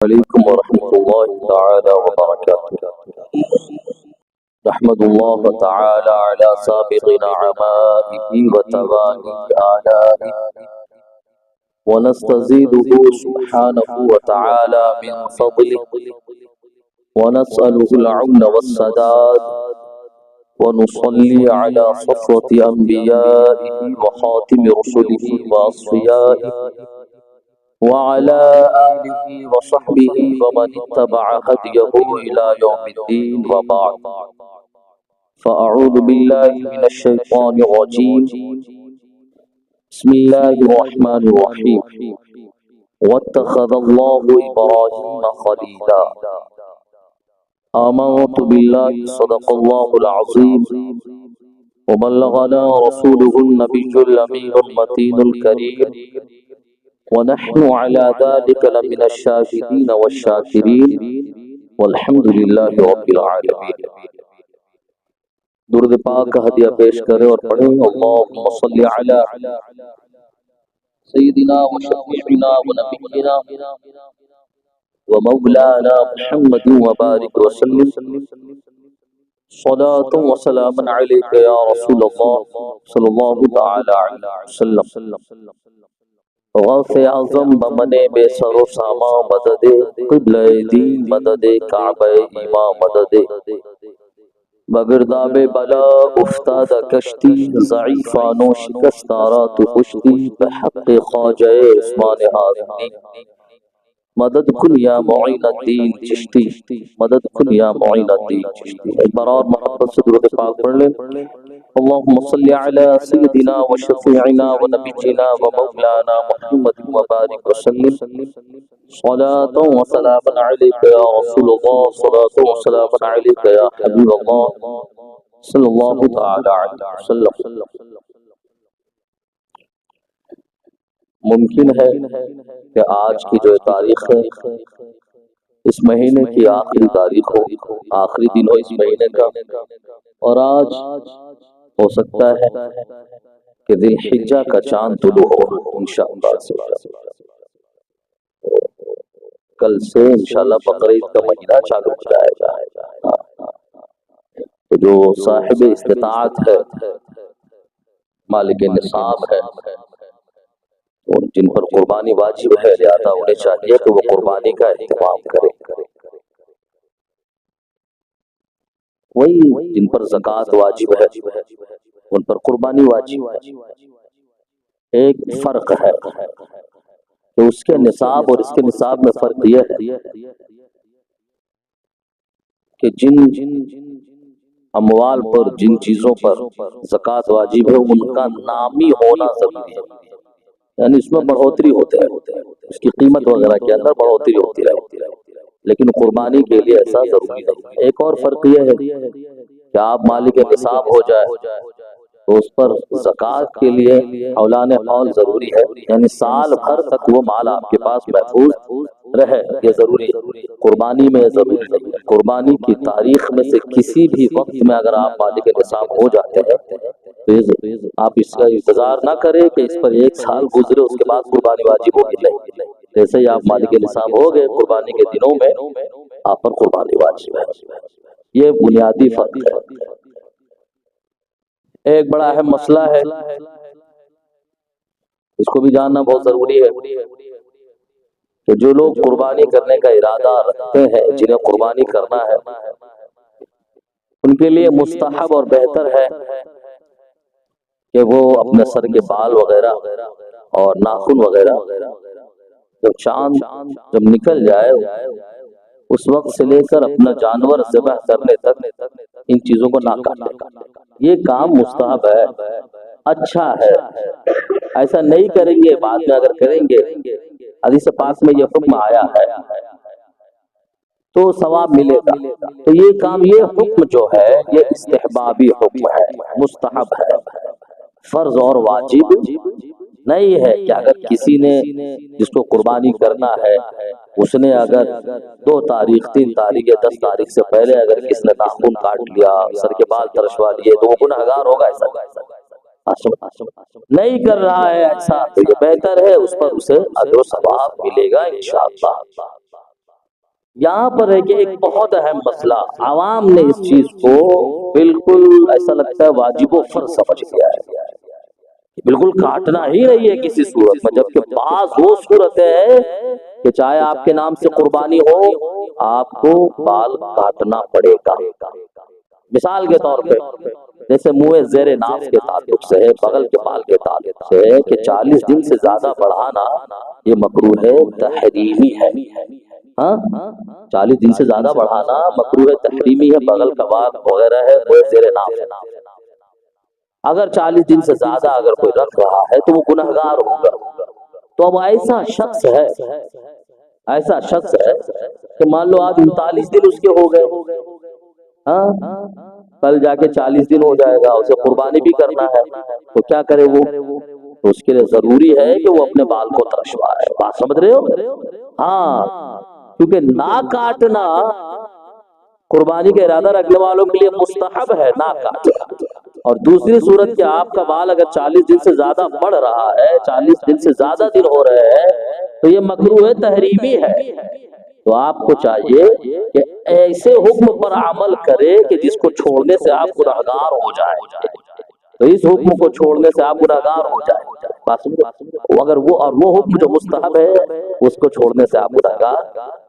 عليكم ورحمة الله تعالى وبركاته. نحمد الله تعالى على سابق نعمائه وتوالي آلائه، ونستزيده سبحانه وتعالى من فضله، ونسأله العون والسداد، ونصلي على صفوة أنبيائه وخاتم رسله وأصفيائه وعلى آله وصحبه ومن اتبع هديه إلى يوم الدين، وبعد. فأعوذ بالله من الشيطان الرجيم. بسم الله الرحمن الرحيم. واتخذ الله إبراهيم خليلا. آمنت بالله صدق الله العظيم، وبلغنا رسوله النبي الأمين المتين الكريم، ونحن على ذلك لمن الشاهدين والشاكرين، والحمد لله رب العالمين. درود پاک کا ہدیہ پیش کریں اور پڑھیں اللہم صلی علی سیدنا و شفیعنا و نبینا و مولانا محمد و بارک وسلم. صلاة و سلام علیک یا رسول اللہ صلی اللہ تعالی علیہ وسلم. غوث اعظم بمن بے سر و ساما مدد، قبلہ دین مدد، کعبہ ایمان مدد، بگرداب بلا افتاد کشتی، ضعیفانو شکستارا تو پشتی، بحق خواجہ عثمان ہاشمی مدد کن یا معین الدین چشتی، مدد کن یا معین الدین چشتی. ایک بار اور محبت سے درود پاک پڑھ لیں. اللهم صل على سيدنا وشفيعنا ونبينا ومولانا محمد وبارك وسلم. صلاة وسلام عليك يا رسول الله، صلاة وسلام عليك يا حبيب الله، صلى الله تعالى عليه وسلم. ممکن ہے کہ آج کی جو تاریخ ہے اس مہینے کی آخری تاریخ ہو، آخری دن ہو اس مہینے کا، اور آج ہو سکتا ہے کہ ذی الحجہ کا چاند طلوع ہو انشاءاللہ. کل سے انشاءاللہ بقرعید کا مہینہ چالو ہو جائے گا. تو جو صاحب استطاعت ہے، مالک نصاب ہے، جن پر قربانی واجب ہے، لہذا انہیں چاہیے کہ وہ قربانی کا اہتمام کریں. وہی جن پر زکوٰۃ واجب ہے ان پر قربانی واجب ہے. ایک فرق ہے کہ اس کے نصاب اور اس کے نصاب میں فرق یہ ہے کہ جن اموال پر، جن چیزوں پر زکوٰۃ واجب ہے ان کا نامی ہونا ضروری ہے، یعنی اس میں بڑھوتری ہوتے ہیں، اس کی قیمت وغیرہ کے اندر بڑھوتری ہوتی ہے، لیکن قربانی کے لیے ایسا ضروری نہیں. ایک اور فرق یہ ہے کہ آپ مالک نصاب ہو جائے تو اس پر زکوٰۃ کے لیے اولان حول ضروری ہے، یعنی سال بھر تک وہ مال آپ کے پاس محفوظ رہے، یہ ضروری ہے. قربانی میں ضروری نہیں ہے. قربانی کی تاریخ میں سے کسی بھی وقت میں اگر آپ مالک نصاب ہو جاتے ہیں تو آپ اس کا انتظار نہ کریں کہ اس پر ایک سال گزرے اس کے بعد قربانی واجب ہوگی. نہیں، جیسے ہی آپ مالک نصاب ہو گئے قربانی کے دنوں میں آپ پر قربانی واجب ہے. یہ بنیادی فرق ہے. ایک بڑا اہم مسئلہ ہے، اس کو بھی جاننا بہت ضروری ہے کہ جو لوگ قربانی کرنے کا ارادہ رکھتے ہیں، جنہیں قربانی کرنا ہے، ان کے لیے مستحب اور بہتر ہے کہ وہ اپنے سر کے بال وغیرہ اور ناخن وغیرہ جب چاند جب نکل جائے اس وقت سے لے کر اپنا جانور ذبح کرنے تک ان چیزوں کو نہ کاٹیں. یہ کام مستحب ہے، اچھا ہے. ایسا نہیں کریں گے، بعد میں اگر کریں گے، حدیث پاک میں یہ حکم آیا ہے تو ثواب ملے گا. تو یہ کام، یہ حکم جو ہے یہ استحبابی حکم ہے، مستحب ہے، فرض اور واجب نہیں ہے. کہ اگر کسی نے جس کو قربانی کرنا ہے اس نے اگر 2 تاریخ 3 تاریخ یا 10 تاریخ سے پہلے اگر کس نے ناخن کاٹ لیا، سر کے بال ترشوا لیے تو وہ گنہگار ہوگا. ایسا نہیں کر رہا ہے ایسا تو یہ بہتر ہے، اس پر اسے اجر و ثواب ملے گا انشاءاللہ. یہاں پر ہے کہ ایک بہت اہم مسئلہ عوام نے اس چیز کو بالکل ایسا لگتا ہے واجب و فرض سمجھ لیا ہے، بالکل کاٹنا ہی نہیں ہے کسی صورت میں، جبکہ بعض وہ صورت ہے کہ چاہے آپ کے نام سے قربانی ہو آپ کو بال کاٹنا پڑے گا۔ مثال کے طور پہ جیسے منہ زیر ناف کے تعلق سے ہے، بغل کے بال کے تعلق سے ہے کہ 40 دن سے زیادہ بڑھانا یہ مکروہ ہے، تحریمی ہے۔ ہاں 40 دن سے زیادہ بڑھانا مکروہ ہے، تحریمی ہے، بغل کا بال وغیرہ ہے، منہ زیر ناف ہے۔ اگر 40 دن سے زیادہ اگر کوئی رکھ رہا ہے تو وہ گنہگار ہوگا۔ تو اب ایسا شخص ہے کہ مان لو آج 39 دن اس کے ہو گئے، ہاں کل جا کے 40 دن ہو جائے گا، اسے قربانی بھی کرنا ہے، تو کیا کرے وہ؟ تو اس کے لیے ضروری ہے کہ وہ اپنے بال کو ترشوائے۔ بات سمجھ رہے ہو؟ ہاں کیونکہ نہ کاٹنا قربانی کا ارادہ رکھنے والوں کے لیے مستحب ہے، نہ کاٹنا۔ اور دوسری صورت کہ آپ کا بال اگر 40 دن سے زیادہ بڑھ رہا ہے، 40 دن سے زیادہ دن ہو رہے ہیں تو یہ مکروہ تحریمی ہے۔ تو آپ کو چاہیے کہ ایسے حکم پر عمل کرے کہ جس کو چھوڑنے سے آپ گنہگار ہو جائے، تو اس حکم کو چھوڑنے سے آپ گنہگار ہو جائے۔ اگر وہ حکم جو مستحب ہے اس کو چھوڑنے سے آپ گنہگار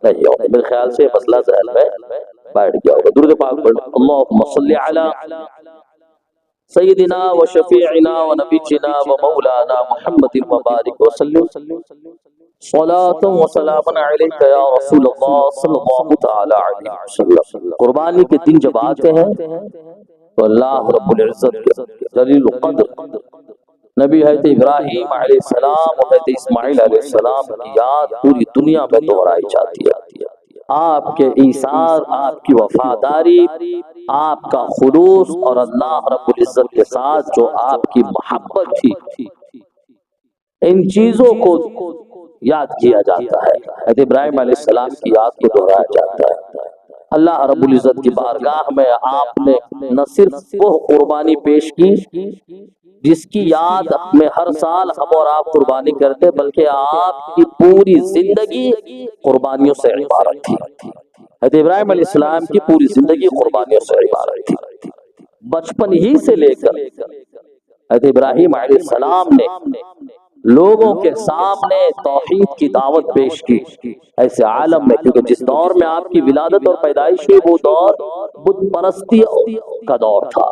نہیں ہو۔ میرے خیال سے مسئلہ ذہن میں بیٹھ گیا ہوگا۔ درود پاک پڑھ، اللہم صلی علی سیدنا و شفیعنا و نبینا و مولانا محمد وبارک وسلم، صلاۃ و سلام علیک یا رسول اللہ صلی اللہ تعالی علیہ وسلم۔ قربانی کے دن جب آتے ہیں تو اللہ رب العزت کے جلیل القدر نبی حضرت ابراہیم علیہ السلام اور حضرت اسماعیل علیہ السلام کی یاد پوری دنیا میں دہرائی جاتی ہے۔ آپ کے ایثار، آپ کی وفاداری، آپ کا خلوص اور اللہ رب العزت کے ساتھ جو آپ کی محبت تھی، ان چیزوں کو یاد کیا جاتا ہے۔ حضرت ابراہیم علیہ السلام کی یاد کو دہرایا جاتا ہے۔ اللہ رب العزت کی بارگاہ میں آپ نے نہ صرف وہ قربانی پیش کی جس کی یاد میں ہر سال ہم اور آپ قربانی کرتے، بلکہ آپ کی پوری زندگی قربانیوں سے عبارت تھی۔ حضرت ابراہیم علیہ السلام کی پوری زندگی قربانیوں سے عبارت تھی۔ بچپن ہی سے لے کر حضرت ابراہیم علیہ السلام نے لوگوں کے سامنے توحید کی دعوت پیش کی ایسے عالم میں، کیونکہ جس دور میں آپ کی ولادت اور پیدائش ہوئی وہ دور بت پرستی کا دور تھا۔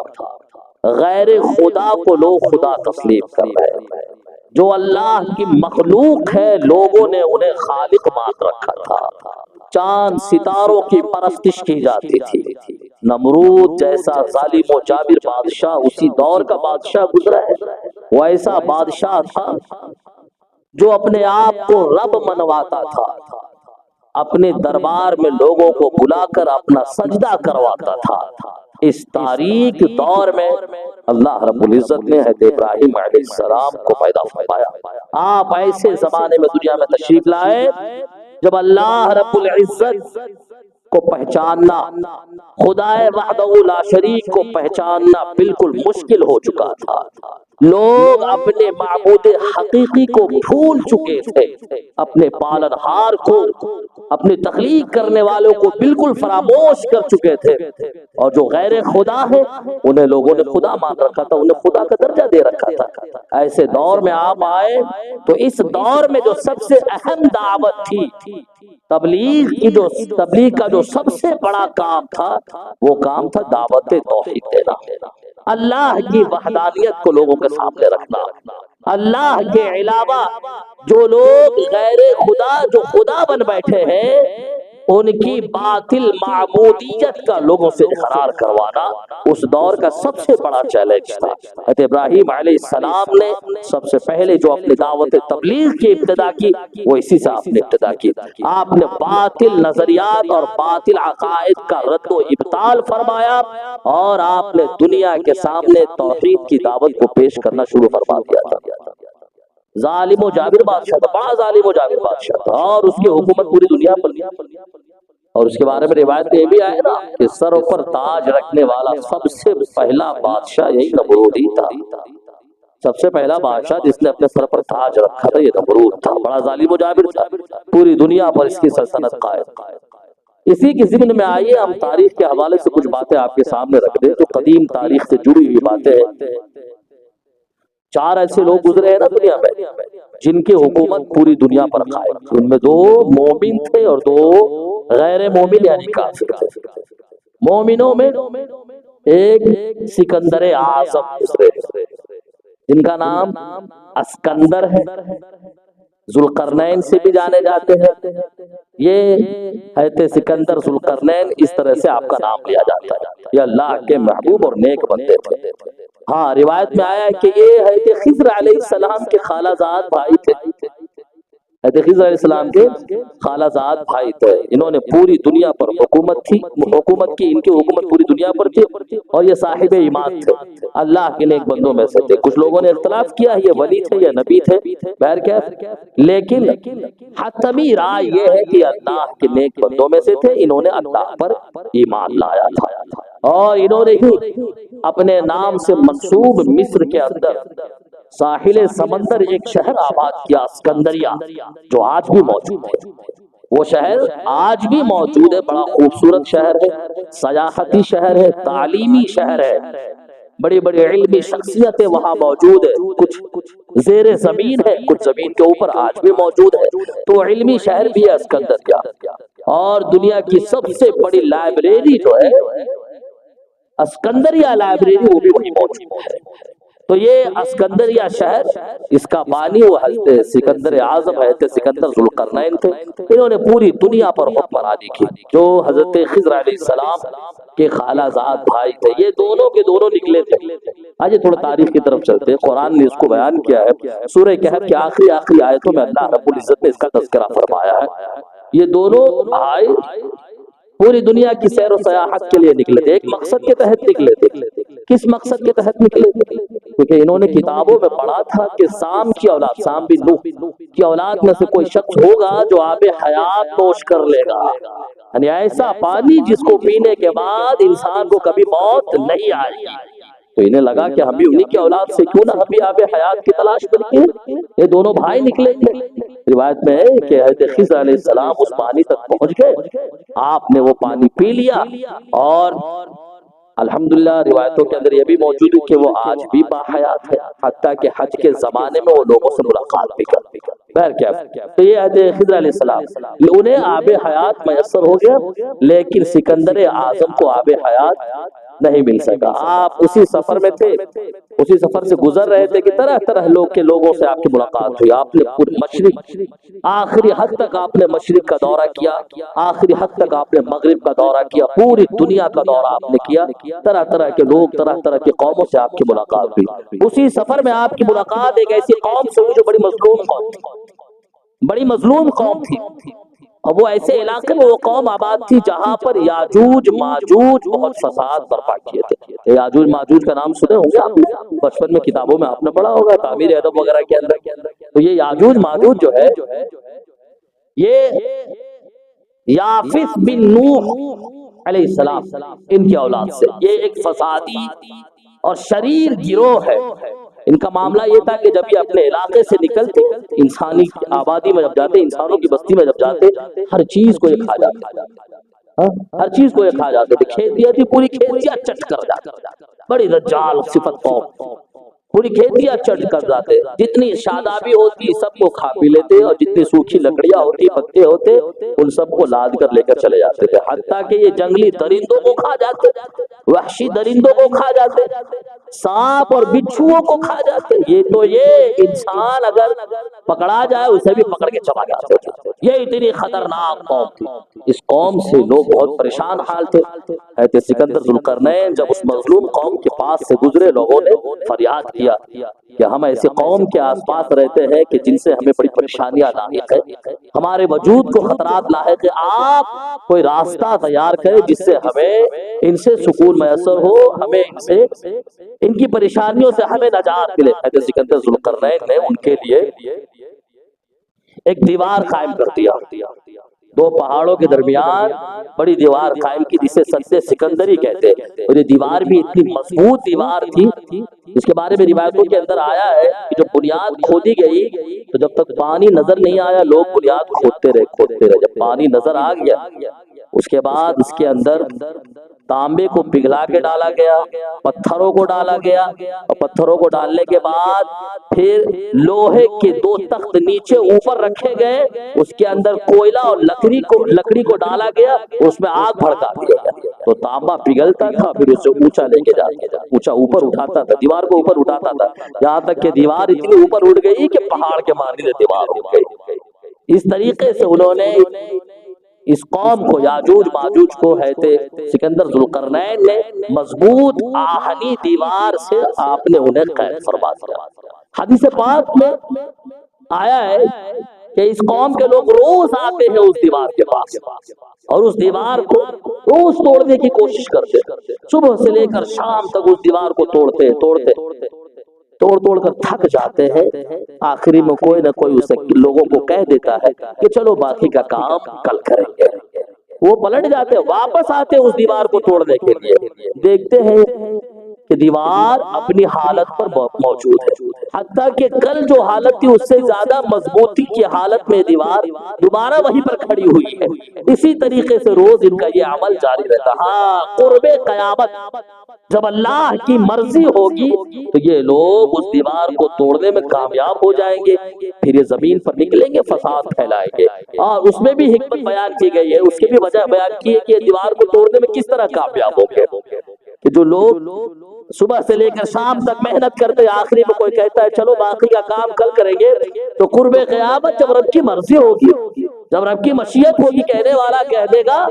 غیر خدا کو لوگ خدا تسلیم کر رہے ہیں، جو اللہ کی مخلوق ہے لوگوں نے انہیں خالق مان رکھا تھا۔ چاند ستاروں کی پرستش کی جاتی تھی۔ نمرود جیسا ظالم و جابر بادشاہ اسی دور کا بادشاہ گزرا ہے، وہ ایسا بادشاہ تھا جو اپنے آپ کو رب منواتا تھا، اپنے دربار میں لوگوں کو بلا کر اپنا سجدہ کرواتا تھا۔ اس تاریک دور میں اللہ رب العزت نے حضرت ابراہیم علیہ السلام کو پیدا فرمایا۔ آپ ایسے زمانے میں دنیا میں تشریف لائے جب اللہ رب العزت کو پہچاننا، خدا وحدہ لا شریک کو پہچاننا بالکل مشکل ہو چکا تھا۔ لوگ اپنے معبود حقیقی کو بھول چکے تھے، اپنے پالنہار کو، اپنے تخلیق کرنے والوں کو بالکل فراموش کر چکے تھے، اور جو غیر خدا ہے انہیں لوگوں نے خدا مان رکھا تھا، انہیں خدا کا درجہ دے رکھا تھا۔ ایسے دور میں آپ آئے تو اس دور میں جو سب سے اہم دعوت تھی، تبلیغ کا جو سب سے بڑا کام تھا وہ کام تھا دعوت توحید دینا، اللہ کی وحدانیت کو لوگوں کے سامنے رکھنا۔ اللہ کے علاوہ جو لوگ غیر خدا جو خدا بن بیٹھے ہیں ان کی باطل معبودیت کا لوگوں سے اقرار کروانا اس دور کا سب سے بڑا چیلنج تھا۔ حضرت ابراہیم علیہ السلام نے سب سے پہلے جو اپنی دعوت تبلیغ کی ابتدا کی وہ اسی سے آپ نے ابتدا کی۔ آپ نے باطل نظریات اور باطل عقائد کا رد و ابطال فرمایا، اور آپ نے دنیا کے سامنے توحید کی دعوت کو پیش کرنا شروع فرما دیا تھا۔ ظالم و جابر بادشاہ تھا، بڑا ظالم و جابر بادشاہ تھا، اور اس کی حکومت پوری دنیا پر، اور اس کے بارے میں روایت یہ بھی آئے نا کہ سر پر تاج رکھنے والا سب سے پہلا بادشاہ یہی نمرود ہی تھا۔ سب سے پہلا بادشاہ جس نے اپنے سر پر تاج رکھا تھا یہ نمرود تھا، بڑا ظالم و جابر تھا، پوری دنیا پر اس کی سلطنت قائم۔ اسی کی ضمن میں آئیے ہم تاریخ کے حوالے سے کچھ باتیں آپ کے سامنے رکھ دیں جو قدیم تاریخ سے جڑی ہوئی باتیں ہیں۔ 4 ایسے لوگ گزرے ہیں نا دنیا میں جن کی حکومت پوری دنیا پر قائم تھی، ان میں 2 مومن تھے اور 2 غیر مومن یعنی کافر تھے۔ مومنوں میں ایک سکندر اعظم گزرے جن کا نام اسکندر ہے، ذوالقرنین سے بھی جانے جاتے ہیں۔ یہ حضرت سکندر ذوالقرنین اس طرح سے آپ کا نام لیا جاتا ہے، یہ اللہ کے محبوب اور نیک بندے تھے۔ ہاں روایت میں آیا ہے کہ یہ حضرت خضر علیہ السلام کے خالہ زاد بھائی تھے، حضرت خضر علیہ السلام کے خالہ زاد بھائی تھے۔ انہوں نے پوری دنیا پر حکومت کی، ان کی حکومت پوری دنیا پر تھی اور یہ صاحب ایمان تھے، اللہ کے نیک بندوں میں سے تھے۔ کچھ لوگوں نے اختلاف کیا یہ ولی تھے یا نبی تھے، بہرکیف لیکن حتمی رائے یہ ہے کہ اللہ کے نیک بندوں میں سے تھے، انہوں نے اللہ پر ایمان لایا تھا اور انہوں نے ہی اپنے نام سے منسوب مصر کے اندر ساحل سمندر ایک شہر آباد کیا، اسکندریہ، جو آج بھی موجود ہے۔ وہ شہر آج بھی موجود ہے، بڑا خوبصورت شہر ہے، سیاحتی شہر ہے، تعلیمی شہر ہے، بڑی بڑی علمی شخصیتیں وہاں موجود ہے، کچھ زیر زمین ہے، کچھ زمین کے اوپر آج بھی موجود ہے، تو علمی شہر بھی ہے اسکندریہ۔ اور دنیا کی سب سے بڑی لائبریری جو ہے اسکندریہ لائبریری، وہ بھی وہی موجود ہے۔ تو یہ اسکندریہ شہر، اس کا بانی وہ حضرت سکندر اعظم حضرت سکندر ذوالقرنین تھے۔ انہوں نے پوری دنیا پر حکمرانی کی، جو حضرت خضر علیہ السلام کے خالہ زاد بھائی تھے، یہ دونوں کے دونوں نکلے تھے۔ آج تھوڑا تاریخ کی طرف چلتے ہیں، قرآن نے اس کو بیان کیا ہے، سورہ کہف کی آخری آیتوں میں اللہ رب العزت نے اس کا تذکرہ فرمایا ہے۔ یہ دونوں بھائی پوری دنیا کی سیر و سیاحت کے لیے نکلے تھے، ایک مقصد کے تحت نکلے تھے۔ کس مقصد کے تحت نکلے تھے؟ کیونکہ انہوں نے کتابوں میں پڑھا تھا کہ سام کی اولاد، سام بن نوح کی اولاد میں سے کوئی شخص ہوگا جو آب حیات نوش کر لے گا، یعنی ایسا پانی جس کو پینے کے بعد انسان کو کبھی موت نہیں آئے گی۔ تو انہیں لگا کہ ہم بھی انہی کی اولاد سے کیوں نہ ہم بھی آب حیات کی تلاش کریں۔ یہ دونوں بھائی نکلے تھے۔ روایت میں ہے کہ حضرت خضر علیہ السلام اس پانی تک پہنچ گئے، آپ نے وہ پانی پی لیا، اور الحمدللہ روایتوں کے اندر یہ بھی موجود ہے کہ وہ آج بھی باحیات ہے، حتیٰ کہ حج کے زمانے میں وہ لوگوں سے ملاقات بھی کرتے ہیں۔ تو یہ حضرت خضر علیہ السلام انہیں آب حیات میسر ہو گیا، لیکن سکندر اعظم کو آب حیات نہیں مل سکا۔ آپ اسی سفر میں تھے، اسی سفر سے گزر رہے تھے کہ طرح طرح کے لوگوں سے آپ کی ملاقات ہوئی۔ آپ نے پورے مشرق، آخری حد تک آپ نے مشرق کا دورہ کیا، آخری حد تک آپ نے مغرب کا دورہ کیا، پوری دنیا کا دورہ آپ نے کیا، طرح طرح کے لوگ، طرح طرح کے قوموں سے آپ کی ملاقات ہوئی۔ اسی سفر میں آپ کی ملاقات ایک ایسی قوم سے ہوئی جو بڑی مظلوم قوم تھی، بڑی مظلوم قوم تھی، اور وہ ایسے علاقے میں وہ قوم آباد تھی جہاں پر یاجوج ماجوج بہت فساد برپا کیے تھے۔ یاجوج ماجوج کا نام سنے ہوں گے آپ نے، بچپن میں کتابوں میں آپ نے پڑھا ہوگا، تعمیر ادب وغیرہ کے اندر۔ تو یہ یاجوج ماجوج جو ہے، یہ یافث بن نوح علیہ السلام ان کی اولاد سے، یہ ایک فسادی اور شریر گروہ ہے۔ ان کا معاملہ یہ تھا کہ جب یہ اپنے علاقے سے نکلتے، انسانی آبادی میں جب جاتے، انسانوں کی بستی میں جب جاتے، ہر چیز کو یہ کھا جاتے، ہر چیز کو یہ کھا جاتے تھے۔ کھیتیاں تھی، پوری کھیتیاں چٹ کر جاتے، بڑی دجال صفت قوم، پوری کھیتیاں چٹ کر جاتے، جتنی شادابی ہوتی سب کو کھا پی لیتے، اور جتنی سوکھی لکڑیاں ہوتی، پتے ہوتے، ان سب کو لاد کر لے کر چلے جاتے تھے، حتیٰ کہ یہ جنگلی درندوں کو کھا جاتے، وحشی درندوں کو کھا جاتے، سانپ اور بچھوؤں کو کھا جاتے۔ یہ انسان اگر پکڑا جائے اسے بھی پکڑ کے چبا جاتے تھے۔ یہ اتنی خطرناک قوم تھی، اس قوم سے لوگ بہت پریشان حال تھے۔ حضرت سکندر ذوالقرنین جب اس مظلوم قوم کے پاس سے گزرے، لوگوں نے فریاد کیا کہ ہم ایسی قوم کے آس پاس رہتے ہیں کہ جن سے ہمیں بڑی پریشانیاں لاحق ہے، ہمارے وجود کو خطرات لاحق ہے، آپ کوئی راستہ تیار کریں جس سے ہمیں ان سے سکون میسر ہو، ہمیں ان کی پریشانیوں سے ہمیں نجات ملے۔ حضرت سکندر ذوالقرنین نے ان کے لیے ایک دیوار قائم کر دیا، 2 پہاڑوں کے درمیان بڑی دیوار قائم کی جسے سد سکندری کہتے ہیں۔ اور یہ دیوار بھی اتنی مضبوط دیوار تھی، اس کے بارے میں روایتوں کے اندر آیا ہے کہ جب بنیاد کھودی گئی تو جب تک پانی نظر نہیں آیا، لوگ بنیاد کھودتے رہے۔ جب پانی نظر آ گیا، اس کے بعد اس کے اندر تانبے کو پگھلا کے ڈالا گیا، پتھروں کو ڈالا گیا، اور پتھروں کو ڈالنے کے بعد پھر لوہے کے 2 تخت نیچے اوپر رکھے گئے، اس کے اندر کوئلہ اور لکڑی کو ڈالا گیا، اس میں آگ بھڑکا دیا گیا، تو تانبا پگھلتا تھا، پھر اسے اونچا لے کے جاتا تھا، اونچا اوپر اٹھاتا تھا، دیوار کو اوپر اٹھاتا تھا، یہاں تک کہ دیوار اتنی اوپر اٹھ گئی کہ پہاڑ کے مانند دیوار ہو گئی۔ اس طریقے سے انہوں نے اس قوم کو، یاجوج ماجوج کو، سکندر ذوالقرنین نے مضبوط آہنی دیوار سے آپ نے انہیں قید فرما دیا۔ حدیث پاک میں آیا ہے کہ اس قوم کے لوگ روز آتے ہیں اس دیوار کے پاس اور اس دیوار کو روز توڑنے کی کوشش کرتے، صبح سے لے کر شام تک اس دیوار کو توڑ کر تھک جاتے ہیں۔ آخری میں کوئی نہ کوئی اسے لوگوں کو کہہ دیتا ہے کہ چلو باقی کا کام کل کریں گے۔ وہ پلٹ جاتے، واپس آتے اس دیوار کو توڑنے کے لیے، دیکھتے ہیں کہ دیوار اپنی حالت پر موجود ہے، حتیٰ کہ کل جو حالت تھی اس سے زیادہ مضبوطی کی حالت میں دیوار دوبارہ وہیں پر کھڑی ہوئی ہے۔ اسی طریقے سے روز ان کا یہ عمل جاری رہتا۔ ہاں، قرب قیامت جب اللہ کی مرضی ہوگی تو یہ لوگ اس دیوار کو توڑنے میں کامیاب ہو جائیں گے، پھر یہ زمین پر نکلیں گے، فساد پھیلائیں گے۔ اور اس میں بھی حکمت بیان کی گئی ہے، اس کی بھی وجہ بیان کی ہے کہ یہ دیوار کو توڑنے میں کس طرح کامیاب ہوں گے، کہ جو لوگ صبح سے لے کر شام تک محنت کرتے، آخری میں کوئی کہتا ہے چلو باقی کا کام کل کریں گے، تو قرب قیامت جب رب کی مرضی ہوگی، جب رب کی مشیت ہوگی، کہنے والا کہہ دے گا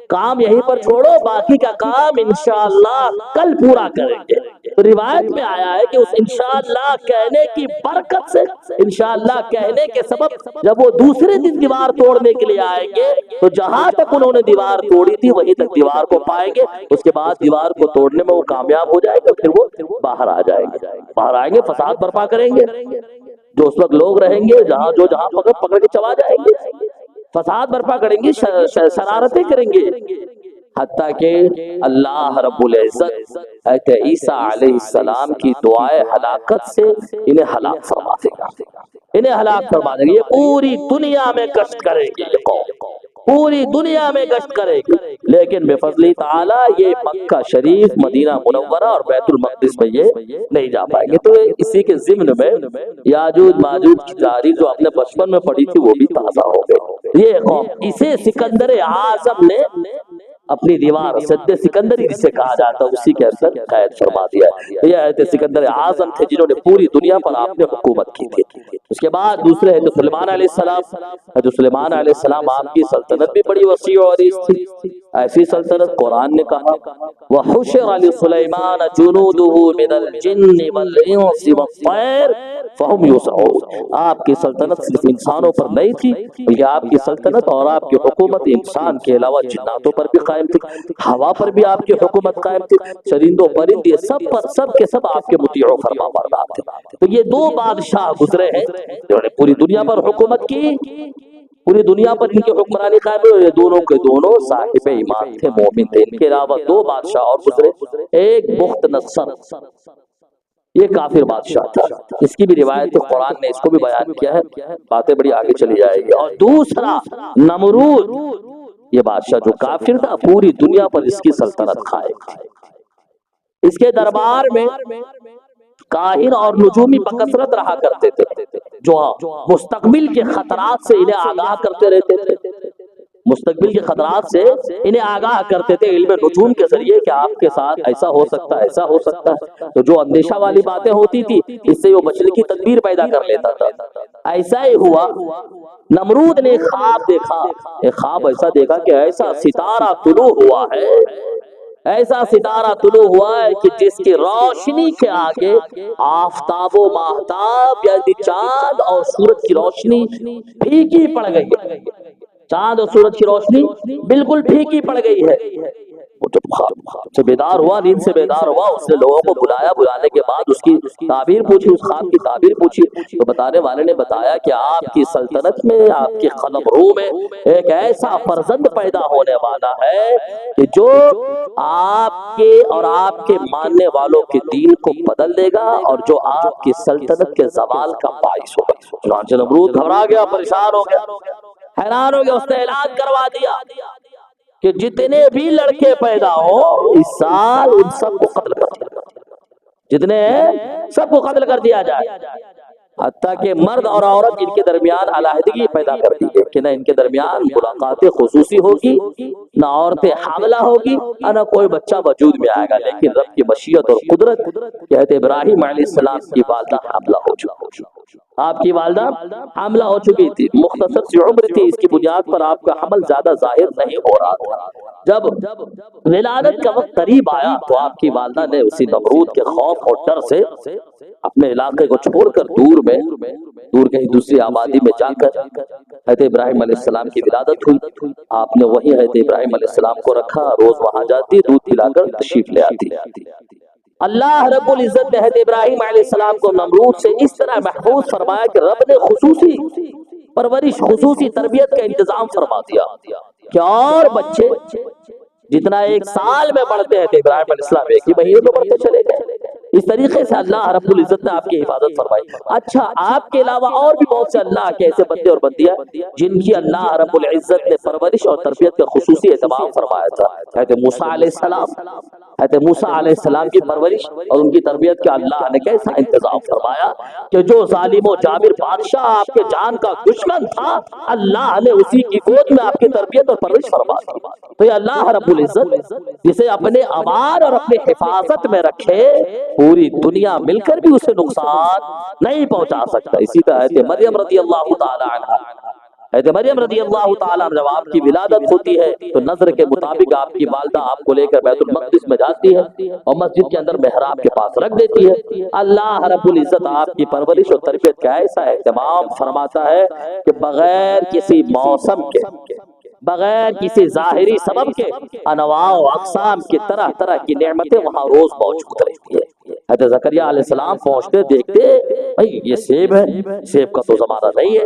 کام یہیں پر چھوڑو، باقی کا کام انشاءاللہ کل پورا کریں گے۔ تو روایت میں آیا ہے کہ اس انشاءاللہ کہنے کی برکت سے، انشاءاللہ کہنے کے سبب، جب وہ دوسرے دن دیوار توڑنے کے لیے آئیں گے تو جہاں تک انہوں نے دیوار توڑی تھی وہیں تک دیوار کو پائیں گے، اس کے بعد دیوار کو توڑنے میں وہ کامیاب ہو جائے گا، پھر وہ باہر آ جائیں گے، باہر آئیں گے، فساد برپا کریں گے، جو اس وقت لوگ رہیں گے جہاں پکڑ کے چبا جائیں گے، فساد برپا کریں گے، شرارتیں کریں گے، حتیٰ کہ اللہ رب العزت حضرت عیسیٰ علیہ السلام کی دعائے ہلاکت سے انہیں ہلاک فرما دے گا، انہیں ہلاک فرما دے گا۔ یہ پوری دنیا میں گشت کرے گی، یہ قوم پوری دنیا میں گشت کرے گی، لیکن بفضل تعالی یہ مکہ شریف، مدینہ منورہ اور بیت المقدس میں یہ نہیں جا پائیں گے۔ تو اسی کے ضمن میں یاجوج ماجوج کی تاریخ جو آپ نے بچپن میں پڑھی تھی وہ بھی تازہ ہو گئی۔ یہ قوم، اسے سکندر اعظم نے اپنی دیوار، سد سکندری جسے کہا جاتا ہے، اسی کے اندر قید فرما دیا ہے۔ یہ حضرت سکندر اعظم تھے جنہوں نے پوری دنیا پر آپ نے حکومت کی تھی۔ اس کے بعد دوسرے حضرت سلیمان علیہ السلام، حضرت سلیمان علیہ السلام آپ کی سلطنت بھی بڑی وسیع و عریض تھی، ایسی سلطنت قرآن نے کہا وَحُشِرَ لِسُلَيْمَانَ جُنُودُهُ مِنَ الْجِنِّ وَالْإِنسِ وَالطَّيْرِ فَهُمْ يُوزَعُونَ۔ آپ کی سلطنت صرف انسانوں پر نہیں تھی، بلکہ آپ کی سلطنت اور آپ کی حکومت انسان کے علاوہ جناتوں پر بھی قائم تھی، ہوا پر بھی آپ کی حکومت قائم تھی، چرندوں پرندے سب پر، سب کے سب آپ کے مطیع و فرما بردار تھے۔ تو یہ 2 بادشاہ گزرے ہیں جنہوں نے پوری دنیا پر حکومت کی، پوری دنیا پر ان کی حکمرانی قائم ہوئی، یہ دونوں کے دونوں صاحب ایمان تھے، مومن تھے۔ ان کے علاوہ 2 بادشاہ اور گزرے، ایک بخت نصر، یہ کافر بادشاہ تھا، اس کی بھی روایت قرآن نے اس کو بھی بیان کیا ہے، باتیں بڑی آگے چلی جائے گی۔ اور دوسرا نمرود، یہ بادشاہ جو کافر تھا، پوری دنیا پر اس کی سلطنت قائم تھی۔ اس کے دربار میں کاہن اور نجومی بکثرت رہا کرتے تھے، جو مستقبل کے خطرات سے انہیں آگاہ کرتے رہتے تھے، مستقبل کے خطرات سے انہیں آگاہ کرتے تھے علم نجوم کے ذریعے کہ آپ کے ساتھ ایسا ہو سکتا ہے، ایسا ہو سکتا ہے، تو جو اندیشہ والی باتیں ہوتی تھی اس سے وہ بچنے کی تدبیر پیدا کر لیتا تھا۔ ایسا ہی ہوا، نمرود نے ایک خواب دیکھا، ایک خواب ایسا دیکھا کہ ایسا ستارہ طلوع ہوا ہے، ایسا ستارہ طلوع ہوا ہے کہ جس کی روشنی کے آگے آفتاب و ماہتاب یعنی چاند اور سورج کی روشنی پھیکی پڑ گئی ہے، چاند اور سورج کی روشنی بالکل پھیکی پڑ گئی ہے۔ وہ جب خواب سے بیدار ہوا، نیند سے بیدار ہوا، اس نے لوگوں کو بلایا، بلانے کے بعد اس کی تعبیر پوچھی، اس خواب کی تعبیر پوچھی، تو بتانے والے نے بتایا کہ آپ کی سلطنت میں، آپ کے قلمرو میں ایک ایسا فرزند پیدا ہونے والا ہے کہ جو آپ کے اور آپ کے ماننے والوں کے دین کو بدل دے گا، اور جو آپ کی سلطنت کے زوال کا باعث ہوگا۔ چنانچہ نمرود گھبرا گیا، پریشان ہو گیا، حیران ہو گیا، اس نے اعلان کروا دیا کہ جتنے بھی لڑکے پیدا ہوں اس سال ان سب کو قتل کر دیا، جتنے ہیں سب کو قتل کر دیا جائے، حتیٰ کہ مرد اور عورت ان کے درمیان علیحدگی پیدا کر دی ہے کہ نہ ان کے درمیان ملاقات خصوصی ہوگی، نہ عورتیں حاملہ ہوگی، نہ کوئی بچہ وجود میں آئے گا۔ لیکن رب کی مشیت اور قدرت کہ حضرت ابراہیم علیہ السلام کی والدہ حاملہ ہو چکی، آپ کی والدہ حاملہ ہو چکی تھی، مختصر سی عمر تھی، اس کی بنیاد پر آپ کا حمل زیادہ ظاہر نہیں ہو رہا تھا۔ جب ولادت کا وقت قریب آیا تو آپ کی والدہ نے اسی نمرود کے خوف اور ڈر سے اپنے علاقے کو چھوڑ کر دور کہیں دوسری آبادی میں جا کر حضرت ابراہیم علیہ السلام کی ولادت ہوئی۔ آپ نے وہی حضرت ابراہیم علیہ السلام کو رکھا، روز وہاں جاتی، دودھ پلا کر تشریف لے آتی۔ اللہ رب العزت نے حضرت ابراہیم علیہ السلام کو نمرود سے اس طرح محفوظ فرمایا کہ رب نے خصوصی پرورش، خصوصی تربیت کا انتظام فرما دیا کہ اور بچے جتنا ایک سال میں بڑھتے ہیں ابراہیم علیہ السلام ایک ہی مہینے میں بڑھتے چلے گئے۔ اس طریقے سے اللہ رب العزت نے آپ کی حفاظت فرمائی۔ اچھا، آپ کے علاوہ اور بھی بہت سے اللہ کے ایسے بندے اور بندیاں جن کی اللہ رب العزت نے پرورش اور تربیت کا خصوصی اہتمام فرمایا تھا۔ حضرت موسیٰ علیہ السلام، حضرت موسیٰ علیہ السلام کی پرورش اور ان کی تربیت کا اللہ نے کیسا انتظام فرمایا کہ جو ظالم و جابر بادشاہ آپ کے جان کا دشمن تھا، اللہ نے اسی کی گود میں آپ کی تربیت اور پرورش فرما دی۔ تو یہ اللہ رب العزت جسے اپنے امان اور اپنے حفاظت میں رکھے، پوری دنیا مل کر بھی اسے نقصان نہیں پہنچا سکتا۔ اسی طرح حضرت مریم رضی اللہ تعالی عنہ، حضرت مریم رضی اللہ تعالیٰ عنہ جب آپ کی ولادت ہوتی ہے تو نظر کے مطابق آپ کی والدہ آپ کو لے کر بیت المقدس میں جاتی ہے اور مسجد کے اندر محراب کے پاس رکھ دیتی ہے۔ اللہ رب العزت آپ کی پرورش اور تربیت کا ایسا اہتمام فرماتا ہے کہ بغیر کسی موسم کے، بغیر کسی ظاہری سبب کے انواع و اقسام کی طرح طرح کی نعمتیں وہاں روز موجود رہتی ہے۔ حضرت زکریا علیہ السلام پہنچتے دیکھتے بھائی یہ سیب ہے، سیب کا تو زمانہ نہیں ہے،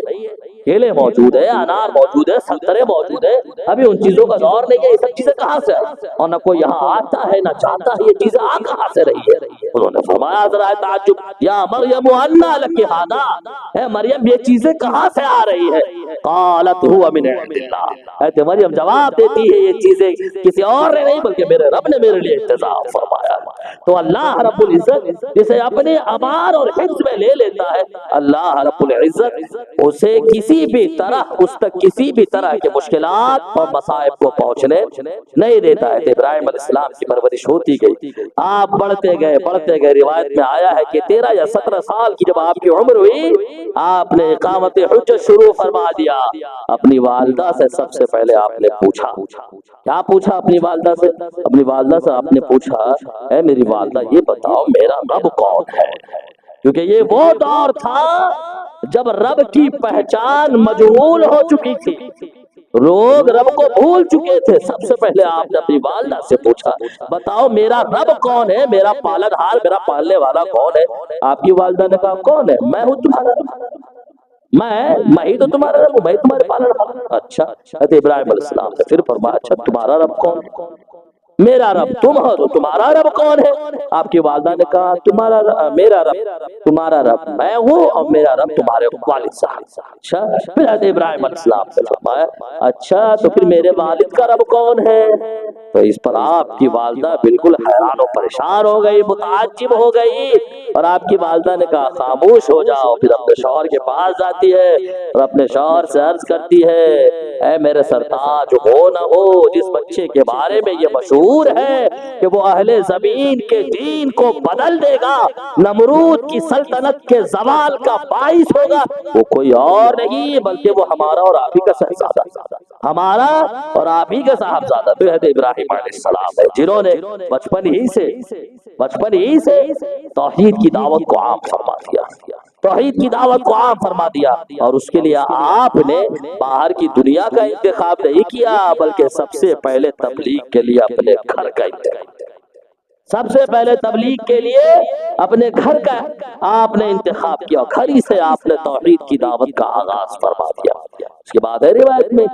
کیلے موجود ہے، انار موجود ہے، سنترے موجود ہے، ابھی ان چیزوں کا دور نہیں ہے، یہ سب چیزیں کہاں سے آئی؟ اور نہ کوئی یہاں آتا ہے نہ جاتا ہے، یہ چیزیں آ کہاں سے رہی ہے؟ انہوں نے فرمایا ذرا تعجب، یا مریم انا لک ھذا، اے مریم یہ چیزیں کہاں سے آ رہی ہے؟ قالت هو من عند اللہ، اے مریم جواب دیتی ہے یہ چیزیں کسی اور نے نہیں بلکہ میرے رب نے میرے لیے انتظام فرمایا۔ تو اللہ رب العزت جسے اپنے امان اور حفظ میں لے لیتا ہے، اللہ رب العزت اسے کسی بھی طرح، اس تک کسی بھی طرح کے مشکلات اور مصائب کو پہنچنے نہیں دیتا ہے۔ ابراہیم علیہ السلام کی پرورش ہوتی گئی، آپ بڑھتے گئے، روایت میں آیا ہے کہ 13 یا 17 سال کی جب آپ کی عمر ہوئی، آپ نے اقامت حجت شروع فرما دیا۔ اپنی والدہ سے سب سے پہلے آپ نے پوچھا، کیا پوچھا اپنی والدہ سے؟ اپنی والدہ سے آپ نے پوچھا، اے میری والدہ یہ بتاؤ میرا رب کون ہے؟ کیونکہ یہ وہ دور تھا جب رب کی پہچان مجہول ہو چکی تھی، لوگ رب کو بھول چکے تھے۔ سب سے پہلے آپ نے اپنی والدہ سے پوچھا بتاؤ میرا رب کون ہے، میرا پالن ہار، میرا پالنے والا کون ہے؟ آپ کی والدہ نے کہا کون ہے؟ میں ہوں تمہارا رب، میں ہی تو تمہارا رب ہوں، میں تمہارے پالن ہار۔ اچھا، حضرت ابراہیم علیہ السلام نے پھر فرمایا اچھا تمہارا رب کون ہے؟ میرا رب تم ہو تو تمہارا رب کون ہے؟ آپ کی والدہ نے کہا میرا رب تمہارا رب میں ہوں اور میرا رب تمہارے والد صاحب۔ اچھا، پھر حضرت ابراہیم علیہ السلام نے فرمایا اچھا تو پھر میرے والد کا رب کون ہے؟ تو اس پر آپ کی والدہ بالکل حیران و پریشان ہو گئی، متعجب ہو گئی، اور آپ کی والدہ نے کہا خاموش ہو جاؤ۔ پھر اپنے شوہر کے پاس جاتی ہے اور اپنے شوہر سے عرض کرتی ہے اے میرے سرتاج، ہو نہ ہو جس بچے کے بارے میں یہ مشہور ہے کہ وہ اہل زمین کے دین کو بدل دے گا، نمرود کی سلطنت کے زوال کا باعث ہوگا، وہ کوئی اور نہیں بلکہ وہ ہمارا اور آپ ہی کا صاحبزادہ، ہمارا اور آپ ہی کا صاحبزادہ تو حضرت ابراہیم علیہ السلام ہے، جنہوں نے بچپن ہی سے توحید کی دعوت کو عام فرما دیا، توحید کی دعوت کو عام فرما دیا، اور اس کے لیے آپ نے باہر کی دنیا کا انتخاب نہیں کیا بلکہ سب سے پہلے تبلیغ کے لیے اپنے گھر کا انتخاب، سب سے پہلے تبلیغ کے لیے اپنے گھر کا آپ نے انتخاب کیا، گھر ہی سے آپ نے توحید کی دعوت کا آغاز فرما دیا۔ اس کے بعد ہے روایت میں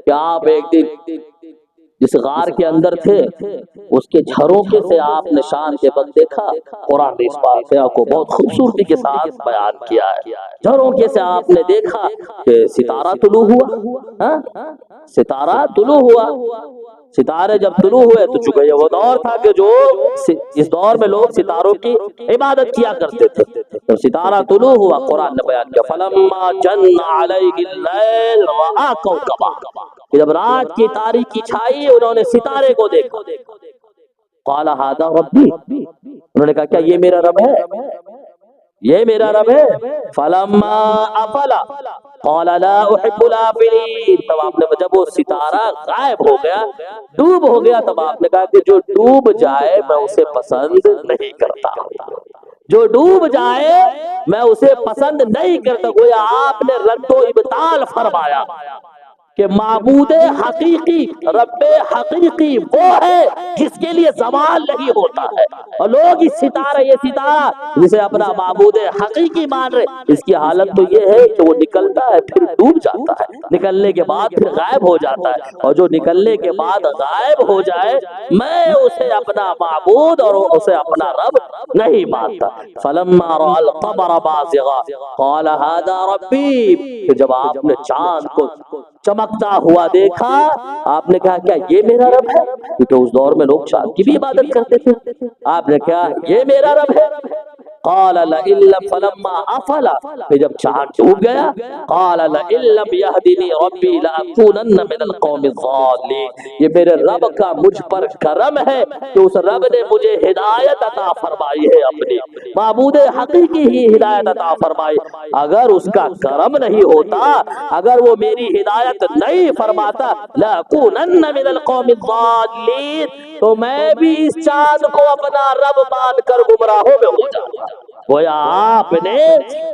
کہ آپ ایک دن جس غار کے اندر تھے اس کے جھروکے سے آپ نے شان کے وقت دیکھا، قرآن نے اس واقعہ کو بہت خوبصورتی کے ساتھ بیان کیا ہے۔ جھروکے سے آپ نے دیکھا کہ ستارہ طلوع ہوا، ستارہ طلوع ہوا۔ ستارے جب طلوع ہوئے تو چونکہ یہ وہ دور تھا کہ جو اس دور میں لوگ ستاروں کی عبادت کیا کرتے تھے، تو ستارہ طلوع ہوا، قرآن نے بیان کیا فلما جن علیہ اللیل رآ کوکبا، کہ جب رات کی تاریکی چھائی انہوں نے ستارے کو دیکھا، قال ھذا ربی، انہوں نے کہا کیا یہ میرا رب ہے، یہ میرا رب ہے۔ فلما افل قال لا احب الافلین، تب آپ نے جب وہ ستارہ غائب ہو گیا، ڈوب ہو گیا، تب آپ نے کہا کہ جو ڈوب جائے میں اسے پسند نہیں کرتا، جو ڈوب جائے میں اسے پسند نہیں کرتا۔ گویا آپ نے رد و ابطال فرمایا کہ معبود حقیقی، رب حقیقی وہ ہے جس کے لیے زوال نہیں ہوتا ہے، اور لوگ اس ستارہ، یہ ستارہ جسے اپنا معبود حقیقی مان رہے، اس کی حالت تو یہ ہے کہ وہ نکلتا ہے پھر ڈوب جاتا ہے، نکلنے کے بعد پھر غائب ہو جاتا ہے، اور جو نکلنے کے بعد غائب ہو جائے میں اسے اپنا معبود اور اسے اپنا رب نہیں مانتا۔ فلما رأى القمر بازغا قال هذا ربی، کہ جب آپ نے چاند کو چمکتا ہوا دیکھا آپ نے کہا کیا یہ میرا رب ہے، کیونکہ اس دور میں لوگ چاند کی بھی عبادت کرتے تھے، آپ نے کہا یہ میرا رب ہے۔ قال لئن لم، فلما افل، کہ جب چاند ڈوب گیا، قال لئن لم يهدني ربي لاكونن من القوم الضالين، یہ میرے رب کا مجھ پر کرم ہے کہ اس رب نے مجھے ہدایت عطا فرمائی ہے، اپنی معبود حقیقی ہی ہدایت عطا فرمائی، اگر اس کا کرم نہیں ہوتا، اگر وہ میری ہدایت نہیں فرماتا، لاکونن من القوم الضالین، تو میں بھی اس چاند کو اپنا رب مان کر گمراہوں میں ہو جاتا۔ گویا آپ نے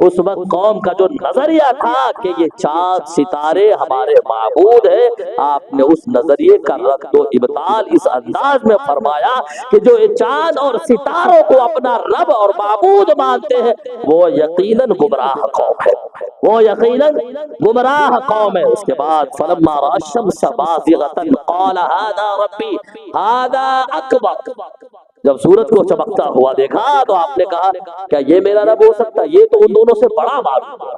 اس وقت قوم کا جو نظریہ تھا کہ یہ چاند ستارے ہمارے معبود ہیں، آپ نے اس نظریے کا رد و ابطال اس انداز میں فرمایا کہ جو چاند اور ستاروں کو اپنا رب اور معبود مانتے ہیں وہ یقیناً گمراہ قوم ہے، وہ یقیناً گمراہ قوم ہے۔ اس کے بعد فلما رأى الشمس بازغة قال هذا ربي هذا اکبر، جب سورج کو چمکتا ہوا دیکھا تو آپ نے کہا کیا یہ میرا رب ہو سکتا ہے، یہ تو ان دونوں سے بڑا معلوم ہے،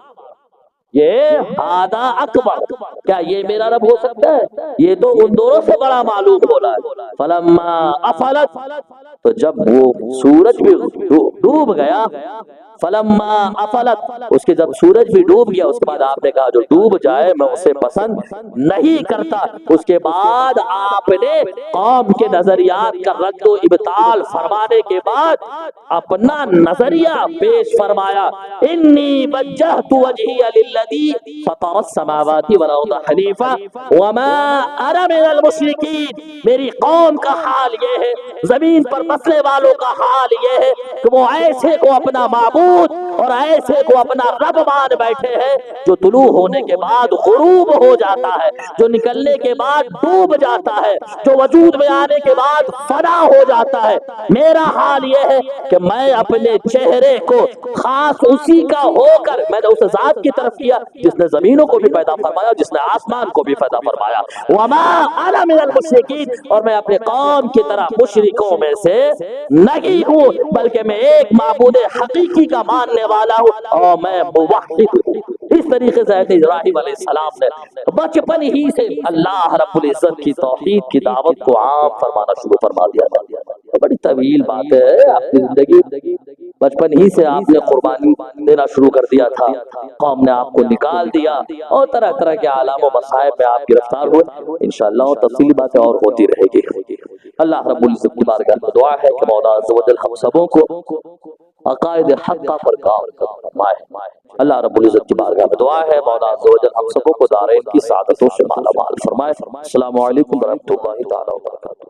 یہ ہذا اکبر، کیا یہ میرا رب ہو سکتا ہے، یہ تو ان دونوں سے بڑا معلوم ہو رہا ہے۔ فلما افلت، تو جب وہ سورج بھی ڈوب گیا، فلما افلت، اس کے جب سورج بھی ڈوب گیا، اس کے بعد آپ نے کہا جو ڈوب جائے میں اسے پسند نہیں کرتا۔ اس کے بعد آپ نے قوم کے نظریات کا رد و ابطال فرمانے کے بعد اپنا نظریہ پیش فرمایا، انی وجہت وجہی للذی فطر السماوات والارض حنیفا وما انا من المشرکین، میری قوم کا حال یہ ہے، زمین پر بسنے والوں کا حال یہ ہے کہ وہ ایسے کو اپنا معبود اور ایسے کو اپنا رب مان بیٹھے ہیں جو طلوع ہونے کے بعد غروب ہو جاتا ہے، جو نکلنے کے بعد ڈوب جاتا ہے، جو وجود میں آنے کے بعد فنا ہو جاتا ہے۔ میرا حال یہ ہے کہ میں اپنے چہرے کو خاص اسی کا ہو کر، میں نے اس ذات کی طرف کیا جس نے زمینوں کو بھی پیدا فرمایا، جس نے آسمان کو بھی پیدا فرمایا، وما انا من المشرکین، اور میں اپنے قوم کی طرح مشرکوں میں سے نہیں ہوں، بلکہ میں ایک معبود حقیقی کا ماننے والا ہوں اور میں موحد ہوں۔ اس طریقے سے ابراہیم علیہ السلام نے بچپن ہی سے اللہ رب العزت کی توحید کی دعوت کو عام فرمانا شروع فرما دیا تھا۔ بڑی طویل بات ہے، آپ کی زندگی بچپن ہی سے آپ نے قربانی دینا شروع کر دیا تھا، قوم نے آپ کو نکال دیا اور طرح طرح کے آلام و مصائب میں آپ گرفتار ہوئے۔ انشاءاللہ اور تفصیلی باتیں اور ہوتی رہے گی۔ اللہ رب العزت کی بارگاہ میں دعا ہے کہ مولا عز و جل ہم سبوں کو عقائد حقہ پر کام فرمائے۔ اللہ رب العزت کی بارگاہ میں دعا ہے مولا عز و جل ہم سبوں کو دارین کی سعادتوں سے مالا مال فرمائے۔ السلام علیکم ورحمۃ اللہ تعالی وبرکاتہ۔